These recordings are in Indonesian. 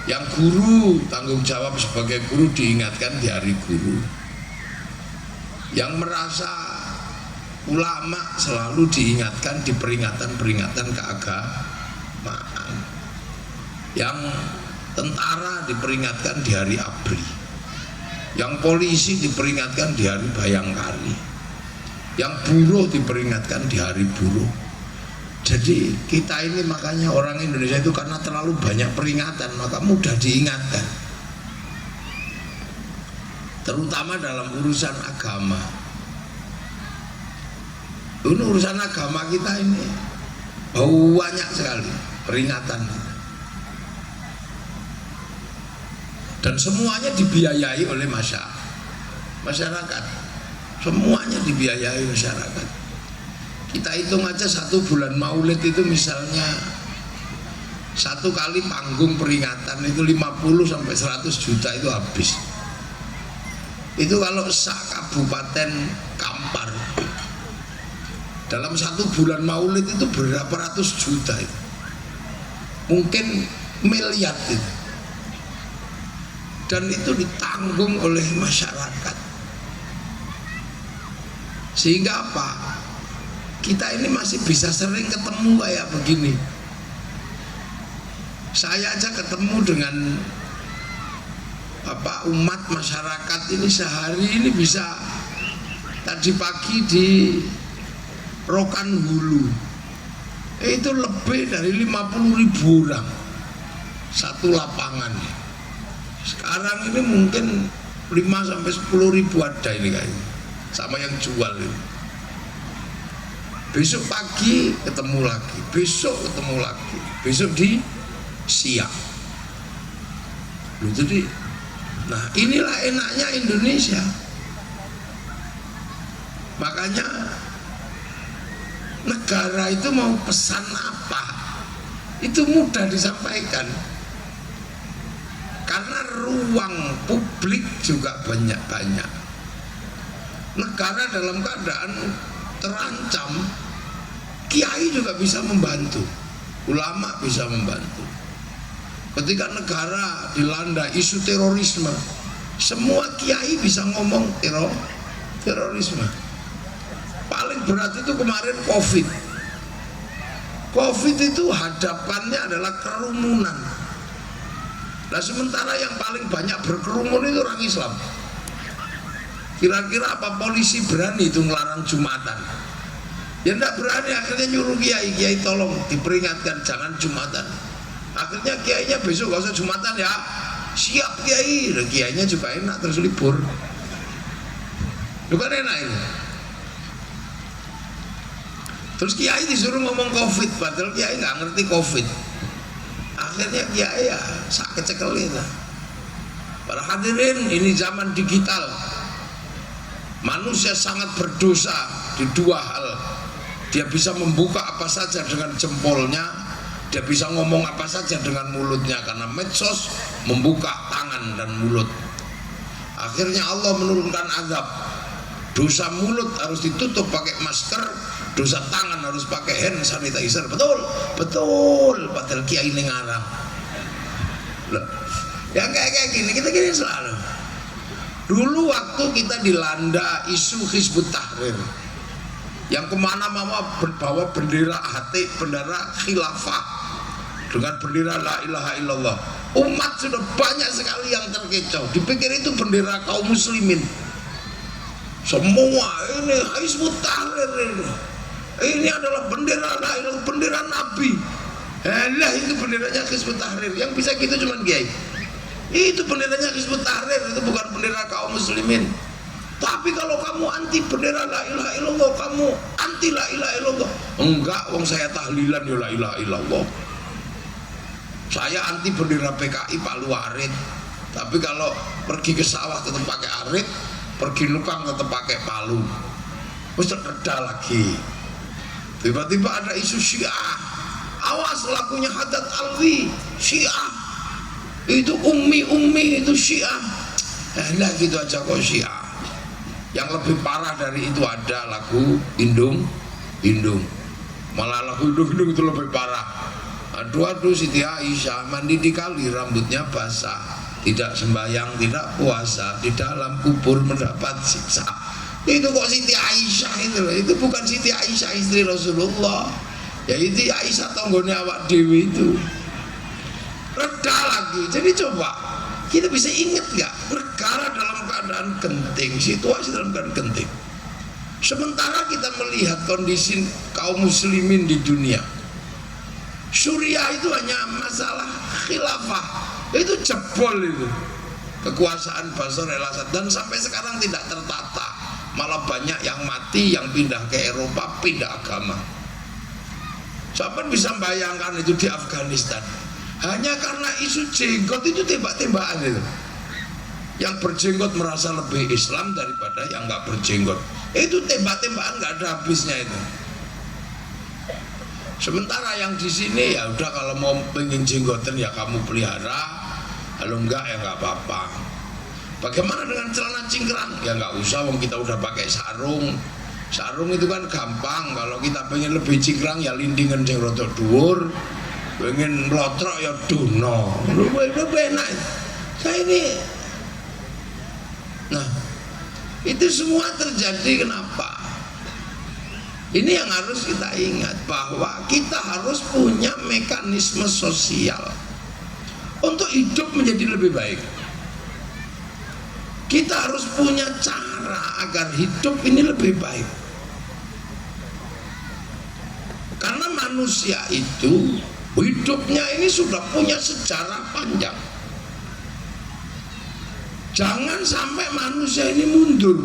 Yang guru tanggung jawab sebagai guru diingatkan di hari guru. Yang merasa ulama selalu diingatkan di peringatan-peringatan keagamaan. Yang tentara diperingatkan di hari ABRI. Yang polisi diperingatkan di hari Bayangkari. Yang buruh diperingatkan di hari buruh. Jadi kita ini makanya orang Indonesia itu karena terlalu banyak peringatan maka mudah diingatkan, terutama dalam urusan agama. Ini urusan agama kita ini banyak sekali peringatan dan semuanya dibiayai oleh masyarakat. Semuanya dibiayai masyarakat. Kita hitung aja 1 bulan Maulid itu misalnya 1 kali panggung peringatan itu 50 sampai 100 juta itu habis. Itu kalau sak Kabupaten Kampar dalam 1 bulan Maulid itu berapa ratus juta itu. Mungkin miliar itu. Dan itu ditanggung oleh masyarakat. Sehingga apa? Kita ini masih bisa sering ketemu kayak begini. Saya aja ketemu dengan umat masyarakat ini sehari ini bisa, tadi pagi di Rokan Hulu itu lebih dari 50.000 orang satu lapangan. Sekarang ini mungkin 5 sampai 10.000 ada ini kayaknya, sama yang jual ini. Besok pagi ketemu lagi, besok ketemu lagi, besok di siang. Jadi, nah inilah enaknya Indonesia. Makanya negara itu mau pesan apa, itu mudah disampaikan. Karena ruang publik juga banyak-banyak. Negara dalam keadaan terancam, kiai juga bisa membantu, ulama bisa membantu. Ketika negara dilanda isu terorisme, semua kiai bisa ngomong terorisme. Paling berat itu kemarin COVID. COVID itu hadapannya adalah kerumunan. Nah sementara yang paling banyak berkerumun itu orang Islam. Kira-kira apa polisi berani itu ngelarang Jumatan? Ya enggak berani, akhirnya nyuruh kiai tolong diperingatkan jangan Jumatan. Akhirnya kiainya besok gak usah Jumatan ya. Siap kiai, dan kiainya juga enak terus libur. Bukan enak ini. Terus kiai disuruh ngomong COVID, padahal kiai nggak ngerti COVID. Akhirnya kiai ya sakit cekelin lah. Para hadirin, ini zaman digital. Manusia sangat berdosa di 2 hal. Dia bisa membuka apa saja dengan jempolnya, dia bisa ngomong apa saja dengan mulutnya, karena medsos membuka tangan dan mulut. Akhirnya Allah menurunkan azab. Dosa mulut harus ditutup pakai masker, dosa tangan harus pakai hand sanitizer. Betul. Padahal kiai ini ngarang. Loh, ya kayak gini, kita gini selalu. Dulu waktu kita dilanda isu Hizbut Tahrir, yang kemana-mana berbawa bendera hati, bendera khilafah dengan bendera la ilaha illallah, umat sudah banyak sekali yang terkecoh, dipikir itu bendera kaum muslimin. Semua ini Hizbut Tahrir ini adalah bendera la ilaha, bendera Nabi. Lah itu benderanya Hizbut Tahrir, yang bisa gitu cuman kiai. Itu benderanya Hizbut Tahrir, itu bukan bendera kaum muslimin. Tapi kalau kamu anti bendera la ilaha illallah, kamu anti la ilaha illallah. Enggak, wong saya tahlilan ya la ilaha illallah. Saya anti bendera PKI Pak Luarit. Tapi kalau pergi ke sawah tetap pakai arit, pergi nukang tetap pakai palu. Terus terkedah lagi. Tiba-tiba ada isu Syiah. Awas lakunya Haddad Alwi, Syiah. Itu ummi itu Syiah. Nah gitu aja kok Syiah. Yang lebih parah dari itu ada lagu Indung. Malah lagu Indung itu lebih parah. Aduh Siti Aisyah mandi di kali, rambutnya basah, tidak sembahyang, tidak puasa, di dalam kubur mendapat siksa. Itu kok Siti Aisyah itu loh. Itu bukan Siti Aisyah istri Rasulullah. Ya itu Aisyah tonggone awak dewi itu. Reda lagi. Jadi coba kita bisa ingat gak, negara dalam keadaan genting, situasi dalam keadaan genting, sementara kita melihat kondisi kaum muslimin di dunia. Suriah itu hanya masalah khilafah, itu jebol itu kekuasaan Bashar al-Assad, dan sampai sekarang tidak tertata, malah banyak yang mati, yang pindah ke Eropa, pindah agama. Siapa bisa bayangkan itu di Afghanistan, hanya karena isu jenggot itu tembak-tembakan itu. Yang berjenggot merasa lebih Islam daripada yang nggak berjenggot, itu tembak-tembakan nggak ada habisnya itu. Sementara yang di sini ya udah, kalau mau pengen jenggotan ya kamu pelihara, kalau enggak ya nggak apa-apa. Bagaimana dengan celana cingkrang? Ya nggak usah, wong kita udah pakai sarung. Sarung itu kan gampang. Kalau kita pengen lebih cingkrang ya lindingan sing rodok dhuwur, pengen melotrok ya dono. Lu enak. Saya ini. Nah, itu semua terjadi kenapa? Ini yang harus kita ingat, bahwa kita harus punya mekanisme sosial untuk hidup menjadi lebih baik. Kita harus punya cara agar hidup ini lebih baik. Karena manusia itu hidupnya ini sudah punya sejarah panjang. Jangan sampai manusia ini mundur.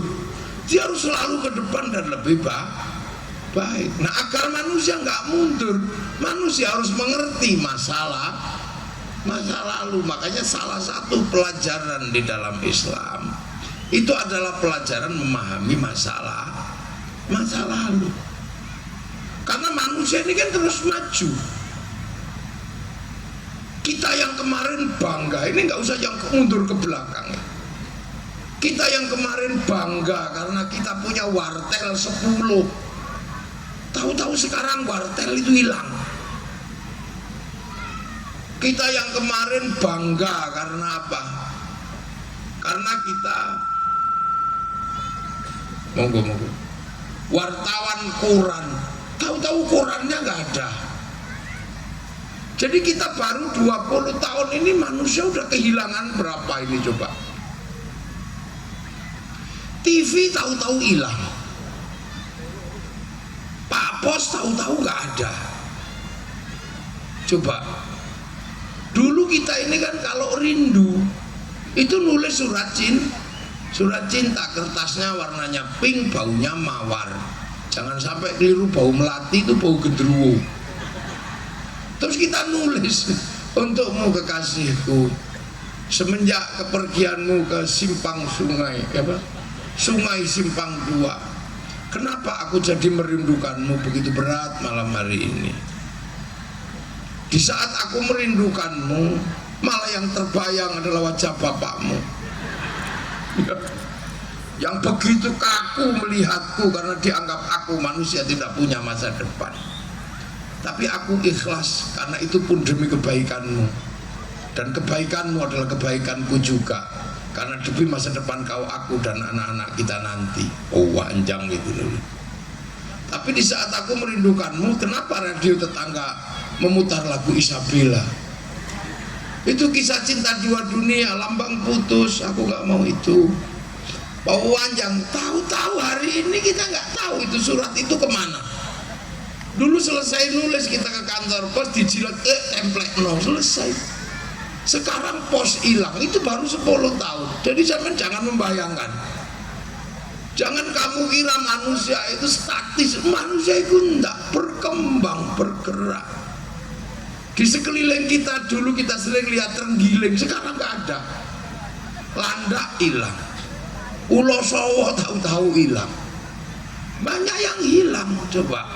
Dia harus selalu ke depan dan lebih baik. Nah, agar manusia nggak mundur, manusia harus mengerti masa lalu. Makanya salah satu pelajaran di dalam Islam itu adalah pelajaran memahami masa lalu. Karena manusia ini kan terus maju. Kita yang kemarin bangga, ini nggak usah yang mundur ke belakang. Kita yang kemarin bangga karena kita punya wartel 10. Tahu-tahu sekarang wartel itu hilang. Kita yang kemarin bangga karena apa? Karena kita monggo wartawan koran, tahu-tahu korannya nggak ada. Jadi kita baru 20 tahun ini manusia udah kehilangan berapa ini coba? TV tahu-tahu hilang, Pak Pos tahu-tahu nggak ada. Coba, dulu kita ini kan kalau rindu itu nulis surat cinta, kertasnya warnanya pink, baunya mawar. Jangan sampai keliru, bau melati itu bau gendruwo. Terus kita nulis, untukmu kekasihku, semenjak kepergianmu ke simpang sungai, sungai Simpang 2, kenapa aku jadi merindukanmu begitu berat malam hari ini? Di saat aku merindukanmu, malah yang terbayang adalah wajah bapakmu yang begitu kaku melihatku karena dianggap aku manusia tidak punya masa depan. Tapi aku ikhlas karena itu pun demi kebaikanmu, dan kebaikanmu adalah kebaikanku juga, karena demi masa depan kau, aku dan anak-anak kita nanti. Oh, wanjang gitu loh. Tapi di saat aku merindukanmu, kenapa radio tetangga memutar lagu Isabella? Itu kisah cinta dua dunia, lambang putus. Aku nggak mau itu. Pak Wanjang, tahu-tahu hari ini kita nggak tahu itu surat itu kemana. Dulu selesai nulis kita ke kantor pos, dijilat template selesai. Sekarang pos hilang, itu baru 10 tahun. Jadi jangan membayangkan. Jangan kamu kira manusia itu statis. Manusia itu enggak, berkembang, bergerak. Di sekeliling kita dulu kita sering lihat terenggiling, sekarang nggak ada. Landak hilang, Ulo Sowo tahu-tahu hilang. Banyak yang hilang. Coba,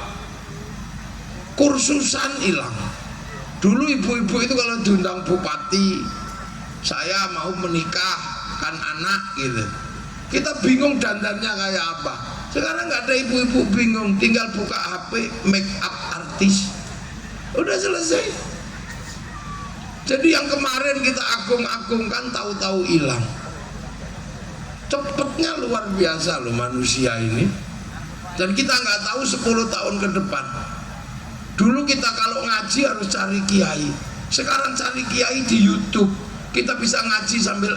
kursusan hilang. Dulu ibu-ibu itu kalau diundang bupati, saya mau menikahkan anak gitu, kita bingung dandannya kayak apa. Sekarang nggak ada ibu-ibu bingung, tinggal buka HP make up artis, udah selesai. Jadi yang kemarin kita agung-agungkan tahu-tahu hilang. Cepetnya luar biasa loh manusia ini. Dan kita nggak tahu 10 tahun ke depan. Dulu kita kalau ngaji harus cari kiai. Sekarang cari kiai di YouTube. Kita bisa ngaji sambil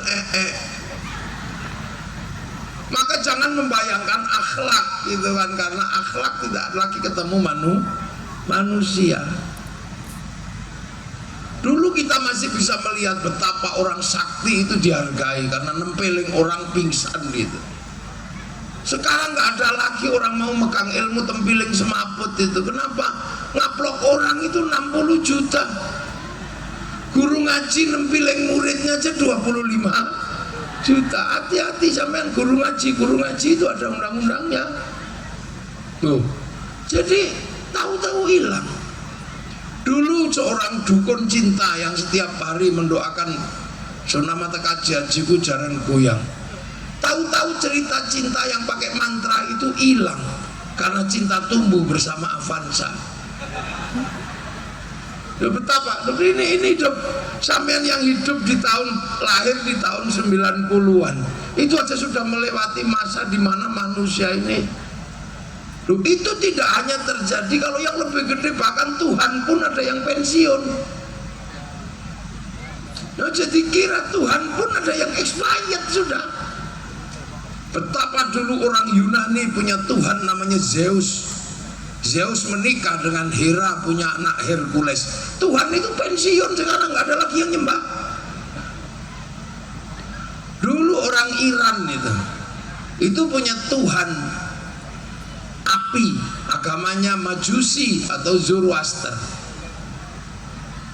Maka jangan membayangkan akhlak gitu kan, karena akhlak tidak lagi ketemu manusia. Dulu kita masih bisa melihat betapa orang sakti itu dihargai karena nempeling orang pingsan gitu. Sekarang nggak ada lagi orang mau megang ilmu tempiling semaput itu. Kenapa? Ngaplok orang itu 60 juta. Guru ngaji nempiling muridnya aja 25 juta. Hati-hati sampean guru ngaji itu ada undang-undangnya. Tuh. Jadi tahu-tahu hilang. Dulu seorang dukun cinta yang setiap hari mendoakan Sonama kajian jiku jaran goyang. Tahu-tahu cerita cinta yang pakai mantra itu hilang karena cinta tumbuh bersama Avanza. Ya betapa, ini hidup sampean yang hidup di tahun lahir di tahun 90-an. Itu aja sudah melewati masa di mana manusia ini. Loh, itu tidak hanya terjadi kalau yang lebih gede, bahkan Tuhan pun ada yang pensiun. Nah, jadi kira Tuhan pun ada yang expired sudah. Betapa dulu orang Yunani punya Tuhan namanya Zeus. Zeus menikah dengan Hera, punya anak Hercules. Tuhan itu pensiun, sekarang nggak ada lagi yang nyembah. Dulu orang Iran itu punya Tuhan api, agamanya Majusi atau Zoroaster.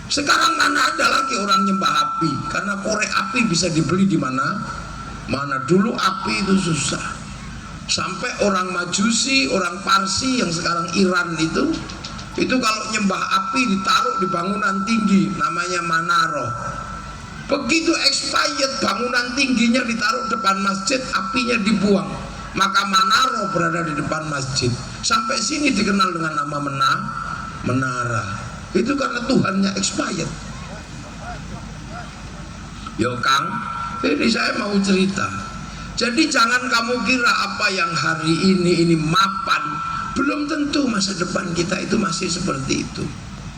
Sekarang mana ada lagi orang nyembah api, karena korek api bisa dibeli di mana. Dulu api itu susah. Sampai orang Majusi, orang Parsi yang sekarang Iran itu kalau nyembah api ditaruh di bangunan tinggi namanya Manaro. Begitu expired, bangunan tingginya ditaruh depan masjid, apinya dibuang, maka Manaro berada di depan masjid. Sampai sini dikenal dengan nama menara. Itu karena Tuhannya expired. Yo Kang, jadi saya mau cerita. Jadi jangan kamu kira apa yang hari ini mapan, belum tentu masa depan kita itu masih seperti itu.